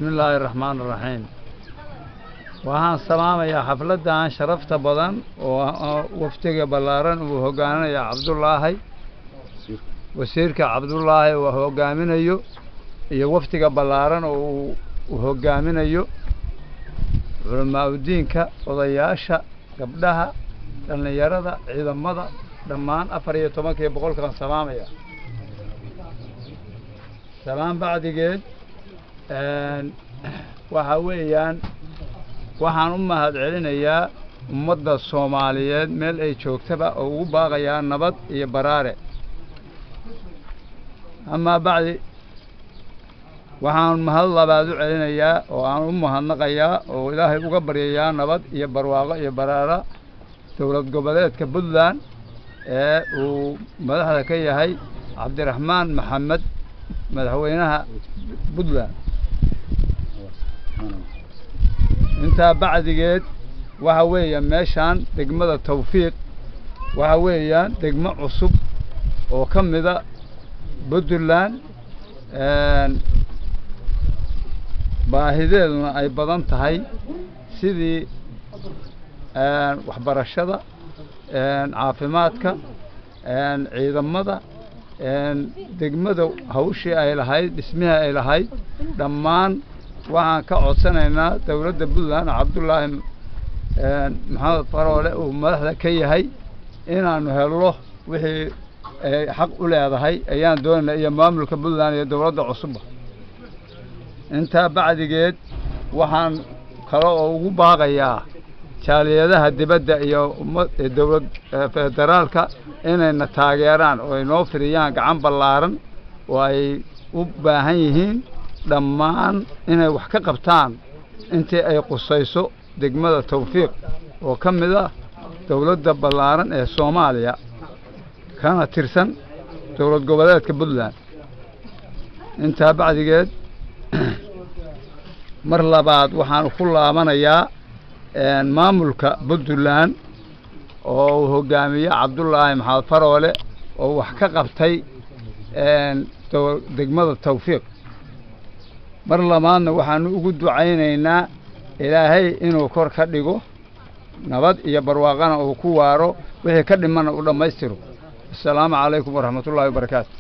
بسم الله الرحمن الرحيم waxaan salaamayaa xafladan sharafta badan oo waftiga balaaran uu hogaaminayo Cabdullaahi wasiirka Cabdullaahi oo hogaaminayo iyo waftiga balaaran oo uu hogaaminayo culimada odayaasha gabdhaha dhalinyarada ciidamada dhammaan 14 boqolkan salaamaya salaam bacdigeed waxa weeyaan waxaan u mahad celinayaa ummadda Soomaaliyeed meel ay joogtaba oo ugu baaqayaan nabad iyo baraare ama bacdi waxaan mahad labaad u celinayaa oo aan u mahadnaqayaa oo Ilaahay uga baryayaa nabad iyo barwaaqo iyo baraara dawlad goboleedka Puntland ee uu madaxda ka yahay Cabdiraxmaan Maxamed madaxweynaha Puntland inta bacdigeed waxa weeyaan meeshan degmada Tawfiiq waxa weeyaan degmo cusub oo kamida Puntland baahideeduna ay badan tahay sidii waxbarashada caafimaadka ciidamada degmada hawshii ay lahayd dhismaha ay lahayd dhammaan waxaan ka codsanaynaa dawladda Puntland Cabdullaahi maxamed faroole oo madaxda ka yahay inaanu helno wixii xaq u leedahay ayaan doonaynaa iyo maamulka Puntland iyo dawladda cusub inta bacdigeed waxaan kala oo ugu baaqayaa jaaliyadaha dibadda iyo dawlad federaalka inayna taageeraan oo ay noo firiyaan gacan ballaaran oo ay u baahan yihiin dhammaan inay wax ka qabtaan intii ay qusayso degmada Tawfiiq oo kamida dawladda ballaaran ee Soomaaliya kana tirsan dawlad goboleedka Puntland inta bacdigeed mar labaad waxaan ku laabanayaa maamulka Puntland oo hogaamiye Cabdullaahi Maxamed Faroole oo wax ka qabtay degmada Tawfiiq mar labaadna waxaan ugu ducaynaynaa Ilaahay inuu kor ka dhigo nabad iyo barwaaqana uu ku waaro wixii ka dhimana u dhameystiro assalaamu calaykum waraxmatullaahi wabarakaatuh